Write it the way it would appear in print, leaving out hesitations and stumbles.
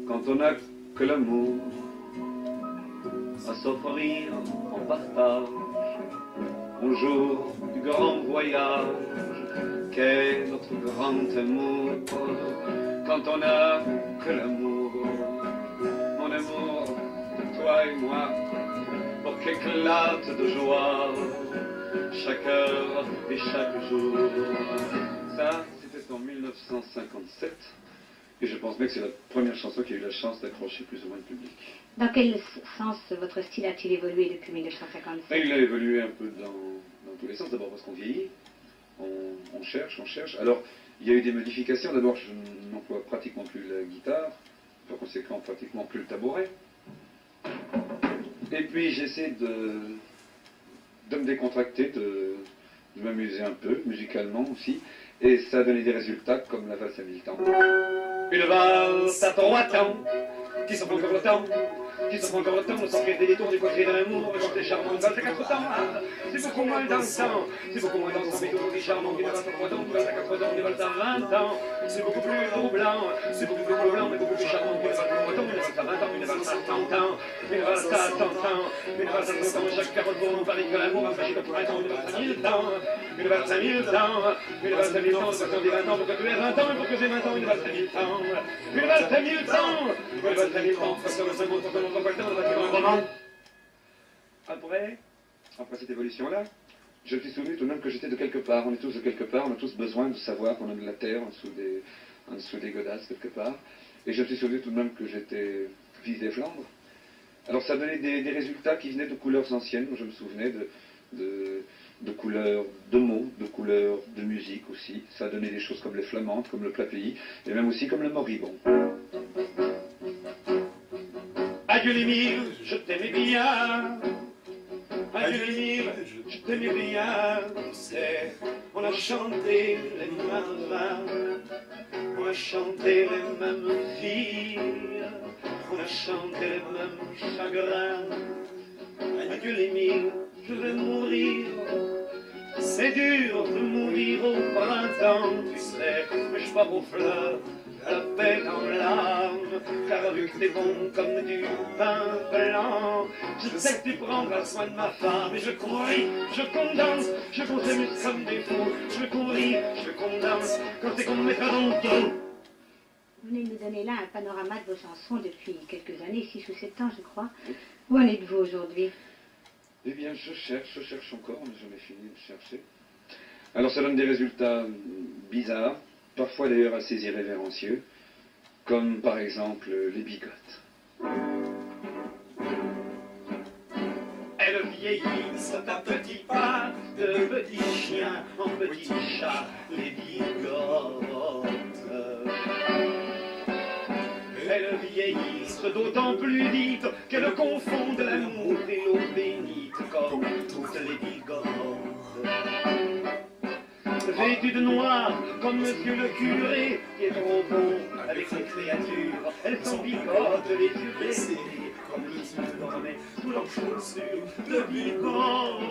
quand on n'a que l'amour à s'offrir en partage au jour du grand voyage qu'est notre grand amour. Quand on n'a que l'amour, mon amour, toi et moi, pour qu'éclate de joie chaque heure et chaque jour. Ça, c'était en 1957. Et je pense bien que c'est la première chanson qui a eu la chance d'accrocher plus ou moins le public. Dans quel sens votre style a-t-il évolué depuis 1957? Il a évolué un peu dans tous les sens. D'abord parce qu'on vieillit, on cherche. Alors, il y a eu des modifications. D'abord, je n'emploie pratiquement plus la guitare, par conséquent, pratiquement plus le tabouret. Et puis, j'essaie de me décontracter, de m'amuser un peu, musicalement aussi. Et ça a donné des résultats comme la valse à 1000 temps. Une valse à 3 temps, qui se prend encore le temps, sans faire des détours du côté de l'amour, chanter charmant, une valse à 4 temps, c'est beaucoup moins dansant, mais toujours aussi charmant qu'une valse à 3 temps, une valse à 4 temps, une valse à 20 ans, c'est beaucoup plus troublant, mais beaucoup plus charmant qu'une valse à 3 temps, une valse à 20 ans, une valse à 30 ans, une valse à 100 ans, une valse à 100 ans, chaque carotte pour nous paraît que l'amour a fâché pour un temps, une valse à 1000 temps, une valse à 1000 temps, une valse à 1000 temps, c'est des 20 ans, pour que tu aies 20 ans, et pour que j'ai 20 ans, une valse à 1000 temps, une valse à 1000 temps, une valse à 1000 temps, parce que le second, pour que l'on voit le temps, on va dire un roman. Après cette évolution-là, je me suis souvenu tout de même que j'étais de quelque part. On est tous de quelque part, on a tous besoin de savoir qu'on a de la terre en dessous des godasses quelque part. Et je me suis souvenu tout de même que j'étais fils des Flandres. Alors ça donnait des résultats qui venaient de couleurs anciennes. Je me souvenais de couleurs de mots, de couleurs de musique aussi. Ça donnait des choses comme les flamandes, comme le plat pays, et même aussi comme le moribond. Adieu les mille, je t'aimais bien. Adieu les mille, je t'aimais bien. On a chanté les mêmes, on a chanté les mêmes filles, on a chanté les mêmes chagrins. Adieu les mille, je vais mourir. C'est dur de mourir au printemps, tu sais, mais je pars aux fleurs, la paix dans l'âme, car vu que t'es bon comme du pain blanc, je sais que tu prendras soin de ma femme, et je couris, je condense, je continue comme des fous, je couris, je condense, quand c'est qu'on me mettra dans le dos. Vous venez de nous donner là un panorama de vos chansons depuis quelques années, 6 ou 7 ans je crois. Où en êtes-vous aujourd'hui? Eh bien, je cherche encore, on n'a jamais fini de chercher. Alors ça donne des résultats bizarres, parfois d'ailleurs assez irrévérencieux, comme par exemple les bigotes. Elles vieillissent à petits pas, de petits chiens en petits chats, les bigotes. Elles vieillissent d'autant plus vite qu'elles confondent l'amour et l'eau bénite, comme toutes les bigotes. Vêtues de noir, comme monsieur le curé, qui est trop bon avec ses créatures. Elles sont bigotes, les yeux baissés, comme s'ils dormaient sous leurs chaussures de bigote.